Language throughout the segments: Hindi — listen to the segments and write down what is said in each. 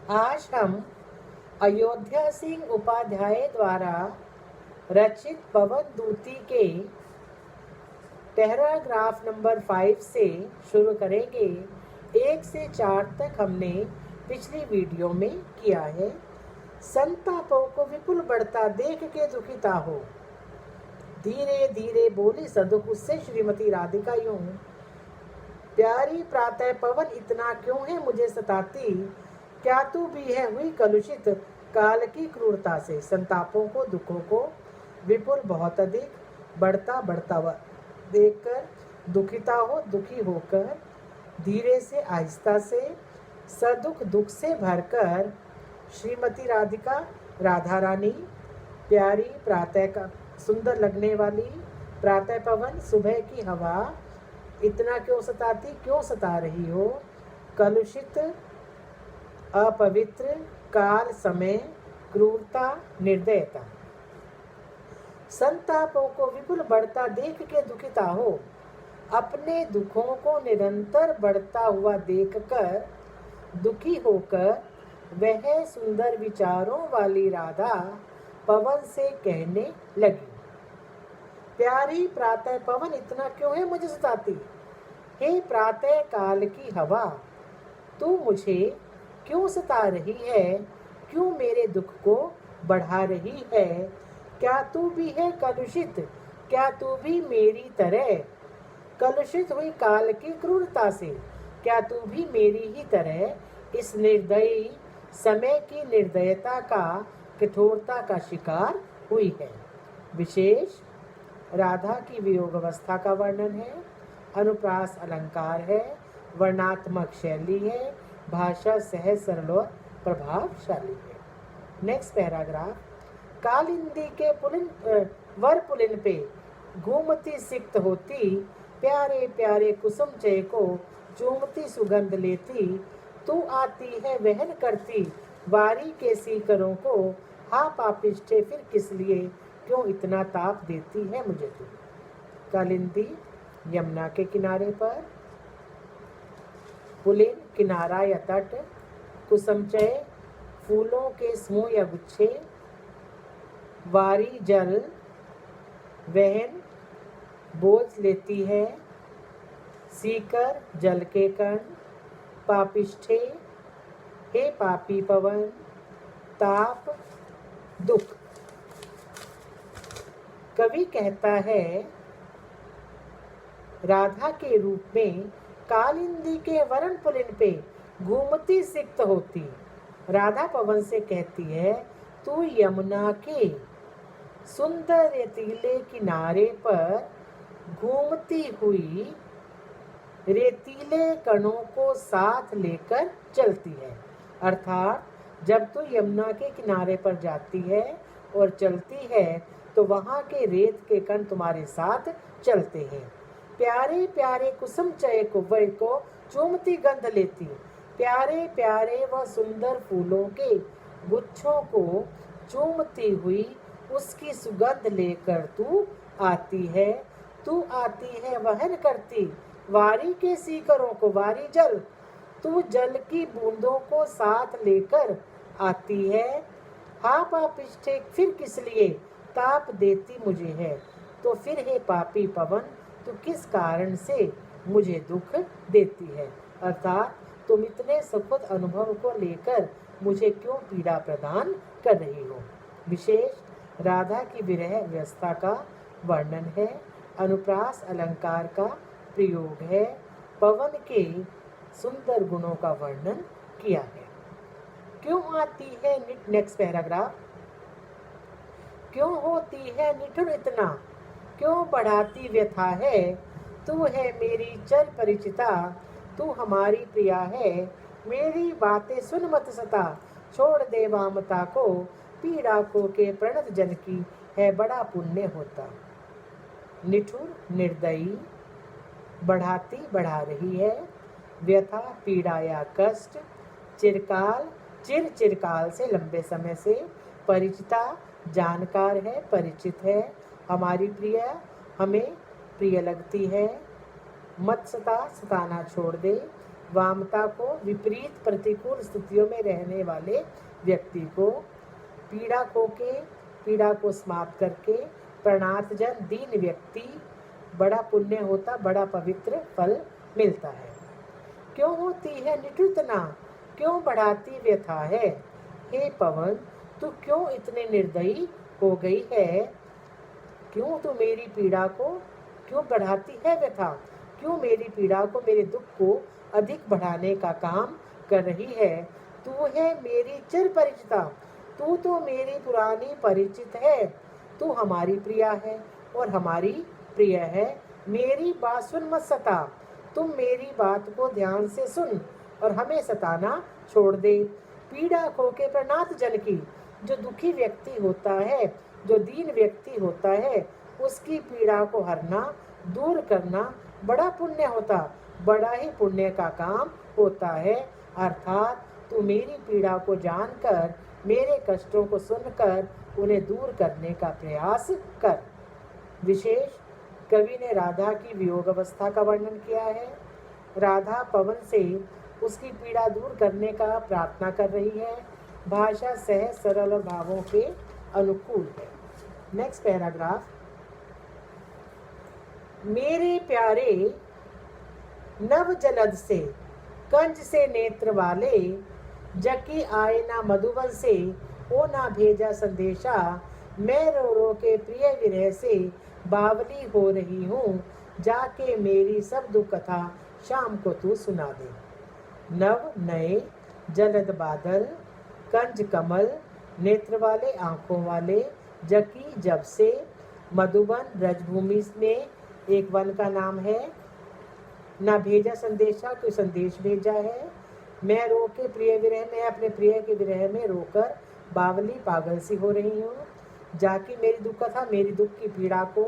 आज हम अयोध्या सिंह उपाध्याय द्वारा रचित पवन दूती के पैराग्राफ नंबर 5 से शुरू करेंगे। 1 से 4 तक हमने पिछली वीडियो में किया है। संतापों को विपुल बढ़ता देख के दुखिता हो, धीरे धीरे बोली सदुख उससे श्रीमती राधिका यूं, प्यारी प्रातः पवन इतना क्यों है मुझे सताती, क्या तू भी है हुई कलुषित काल की क्रूरता से। संतापों को, दुखों को विपुल बहुत अधिक बढ़ता देखकर दुखिता हो, दुखी होकर धीरे से आहिस्ता से सदुख दुख से भरकर श्रीमती राधिका राधा रानी, प्यारी प्रातः का सुंदर लगने वाली प्रातः पवन, सुबह की हवा इतना क्यों सताती, क्यों सता रही हो, कलुषित अपवित्र काल, समय, क्रूरता, निर्दयता। संतापों को विपुल बढ़ता देख के दुखिता हो, अपने दुखों को निरंतर बढ़ता हुआ देखकर दुखी होकर वह सुंदर विचारों वाली राधा पवन से कहने लगी, प्यारी प्रातः पवन इतना क्यों है मुझे सताती, हे प्रातः काल की हवा, तू मुझे क्यों सता रही है, क्यों मेरे दुख को बढ़ा रही है, क्या तू भी है कलुषित, क्या तू भी मेरी तरह कलुषित हुई काल की क्रूरता से, क्या तू भी मेरी ही तरह इस निर्दयी समय की निर्दयता का, कठोरता का शिकार हुई है। विशेष राधा की वियोग अवस्था का वर्णन है, अनुप्रास अलंकार है, वर्णात्मक शैली है, भाषा सहज सरल और प्रभावशाली है। नेक्स्ट पैराग्राफ, कालिंदी के वर पुलिन पे घूमती सिक्त होती, प्यारे प्यारे कुसुम चय को चूमती सुगंध लेती, तू आती है वहन करती वारी के सीकरों को, हा पापिष्ठे फिर किस लिए क्यों इतना ताप देती है मुझे तू। कालिंदी यमुना के किनारे पर, पुलिन किनारा या तट, कुसुमचय फूलों के समूह या गुच्छे, वारी जल वहन बोझ लेती है, सीकर जल के कण, पापिष्ठे हे पापी पवन, ताप दुख। कवि कहता है राधा के रूप में कालिंदी के वरण पुलिन पे घूमती सिक्त होती, राधा पवन से कहती है तू यमुना के सुंदर रेतीले किनारे पर घूमती हुई रेतीले कणों को साथ लेकर चलती है। अर्थात जब तू यमुना के किनारे पर जाती है और चलती है तो वहाँ के रेत के कण तुम्हारे साथ चलते हैं। प्यारे प्यारे कुसुम चय को वह को चूमती गंध लेती, प्यारे प्यारे व सुंदर फूलों के गुच्छों को चूमती हुई उसकी सुगंध लेकर तू आती है, तू आती है वहन करती वारी के सीकरों को, वारी जल, तू जल की बूंदों को साथ लेकर आती है, हा पापिष्ठे फिर किस लिए ताप देती मुझे है, तो फिर हे पापी पवन तू किस कारण से मुझे दुख देती है। अर्थात तुम इतने सुखद अनुभव को लेकर मुझे क्यों पीड़ा प्रदान कर रही हो। विशेष राधा की विरह व्यवस्था का वर्णन है, अनुप्रास अलंकार का प्रयोग है, पवन के सुंदर गुणों का वर्णन किया है। क्यों आती है नेक्स्ट पैराग्राफ, क्यों होती है निठुर इतना, क्यों बढ़ाती व्यथा है, तू है मेरी चर परिचिता, तू हमारी प्रिया है, मेरी बातें सुन मत सता, छोड़ दे वामता को, पीड़ा को के प्रणत जन की है बड़ा पुण्य होता। निठुर निर्दयी, बढ़ाती बढ़ा रही है, व्यथा पीड़ा या कष्ट, चिरकाल चिरकाल से लंबे समय से, परिचिता जानकार है, परिचित है, हमारी प्रिय हमें प्रिय लगती है, मत सता सताना छोड़ दे, वामता को, विपरीत प्रतिकूल स्थितियों में रहने वाले व्यक्ति को, पीड़ा खो के, पीड़ा को समाप्त करके प्रणात जन दीन व्यक्ति बड़ा पुण्य होता, बड़ा पवित्र फल मिलता है। क्यों होती है निटृतना, क्यों बढ़ाती व्यथा है? हे पवन, तू क्यों इतने निर्दयी हो गई है? क्यों तू मेरी पीड़ा को क्यों बढ़ाती है व्यथा? क्यों मेरी पीड़ा को, मेरे दुख को अधिक बढ़ाने का काम कर रही है? तू है मेरी चिर परिचिता, तू तो मेरी पुरानी परिचित है। तू हमारी प्रिया है और हमारी प्रिय है। मेरी बात सुन मत सता, तुम मेरी बात को ध्यान से सुन और हमें सताना छोड़ दे। पीड़ा खो के प्रणात जन की, जो दुखी व्यक्ति होता है, जो दीन व्यक्ति होता है, उसकी पीड़ा को हरना, दूर करना बड़ा पुण्य होता, बड़ा ही पुण्य का काम होता है। अर्थात तू मेरी पीड़ा को जानकर, मेरे कष्टों को सुनकर उन्हें दूर करने का प्रयास कर। विशेष कवि ने राधा की वियोग अवस्था का वर्णन किया है। राधा पवन से उसकी पीड़ा दूर करने का प्रार्थना कर रही है। भाषा सहज सरल और भावों के अनुकूल है। Next paragraph. मेरे प्यारे नव जलद से, कंज से नेत्र वाले, जकी आए ना मधुबन से, ओ ना भेजा संदेशा। मैं रो रो के प्रिय विरह से बावली हो रही हूँ, जाके मेरी सब दुख कथा शाम को तू सुना दे। नव नए जलद बादल, कंज कमल, नेत्र वाले आंखों वाले, जकी जब से, मधुबन ब्रजभूमि में एक वन का नाम है। ना भेजा संदेशा, कोई संदेश भेजा है। मैं रो के प्रिय विरह में, अपने प्रिय के विरह में रोकर बावली पागल सी हो रही हूँ। जाके मेरी दुख कथा, मेरी दुख की पीड़ा को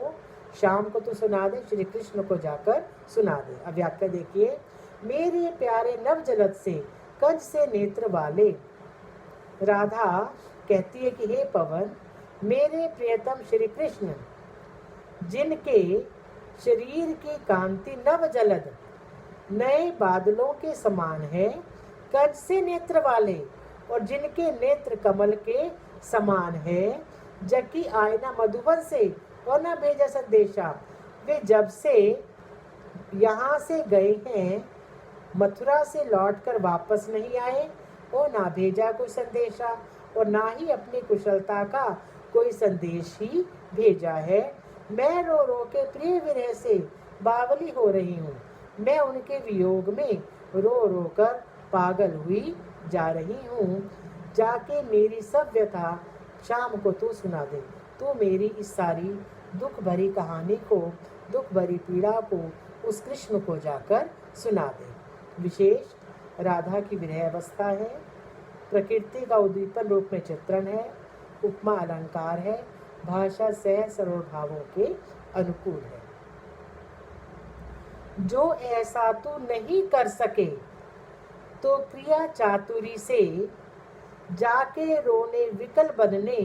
शाम को तो सुना दे, श्री कृष्ण को जाकर सुना दे। अब व्याख्या देखिए। मेरे प्यारे नव जलद से, कंज से नेत्र वाले। राधा कहती है कि हे पवन, मेरे प्रियतम श्री कृष्ण, जिनके शरीर की कांति नव जलद, नए बादलों के समान है, कंज से नेत्र वाले, और जिनके नेत्र कमल के समान है, जबकि आयना मधुबन से और न भेजा संदेशा। वे जब से यहाँ से गए हैं, मथुरा से लौटकर वापस नहीं आए, और ना भेजा कोई संदेशा, और ना ही अपनी कुशलता का कोई संदेश ही भेजा है। मैं रो रो के प्रिय विरह से बावली हो रही हूँ। मैं उनके वियोग में रो रो कर पागल हुई जा रही हूँ। जाके मेरी सब व्यथा शाम को तू सुना दे। तू मेरी इस सारी दुख भरी कहानी को, दुख भरी पीड़ा को उस कृष्ण को जाकर सुना दे। विशेष राधा की विरह अवस्था है। प्रकृति का उद्दीपन रूप में चित्रण है। उपमा अलंकार है। भाषा सहज सरल भावों के अनुकूल है। जो ऐसा तू नहीं कर सके, तो क्रिया चातुरी से जाके रोने विकल बनने,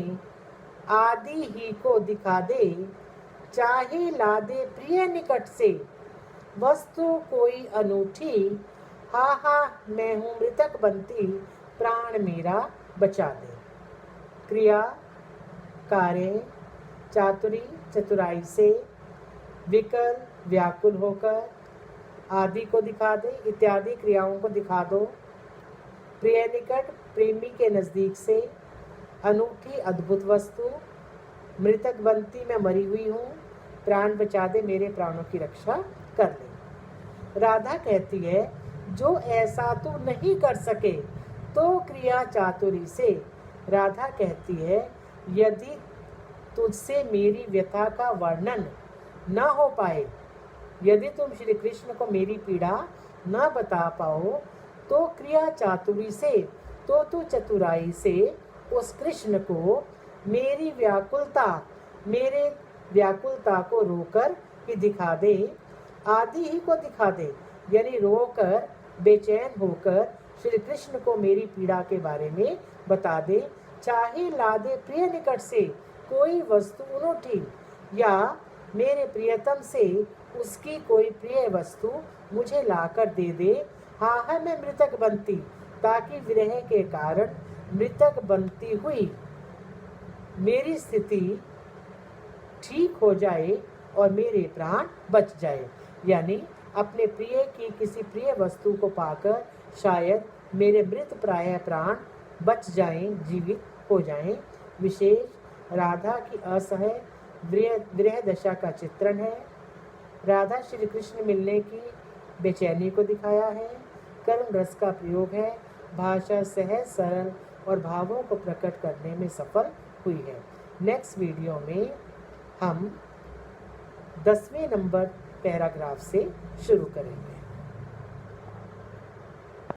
आदि ही को दिखा दे। चाहे ला दे प्रिय निकट से, वस्तु कोई अनूठी। हा हा मैं हूँ मृतक बनती, प्राण मेरा बचा दे। क्रिया कार्य, चातुरी चतुराई से, विकल व्याकुल होकर, आदि को दिखा दे, इत्यादि क्रियाओं को दिखा दो। प्रिय निकट प्रेमी के नज़दीक से, अनूठी अद्भुत वस्तु, मृतक बनती मैं मरी हुई हूँ, प्राण बचा दे, मेरे प्राणों की रक्षा कर ले। राधा कहती है जो ऐसा तू नहीं कर सके, तो क्रिया चातुरी से। राधा कहती है यदि तुझसे मेरी व्यथा का वर्णन न हो पाए, यदि तुम श्री कृष्ण को मेरी पीड़ा न बता पाओ, तो क्रिया चातुरी से, तो तू चतुराई से उस कृष्ण को मेरी व्याकुलता, मेरे व्याकुलता को रोकर ही दिखा दे। आदि ही को दिखा दे, यानी रोकर बेचैन होकर श्री कृष्ण को मेरी पीड़ा के बारे में बता दे। चाहे ला दे प्रिय निकट से कोई वस्तु अनूठी, या मेरे प्रियतम से उसकी कोई प्रिय वस्तु मुझे लाकर दे दे। हाँ है मैं मृतक बनती, ताकि विरह के कारण मृतक बनती हुई मेरी स्थिति ठीक हो जाए और मेरे प्राण बच जाए। यानी अपने प्रिय की किसी प्रिय वस्तु को पाकर शायद मेरे मृत प्राय प्राण बच जाएं, जीवित हो जाएं। विशेष राधा की असह्य विरह दशा का चित्रण है। राधा श्री कृष्ण मिलने की बेचैनी को दिखाया है। करुण रस का प्रयोग है। भाषा सहज सरल और भावों को प्रकट करने में सफल हुई है। नेक्स्ट वीडियो में हम 10वें नंबर पैराग्राफ से शुरू करेंगे।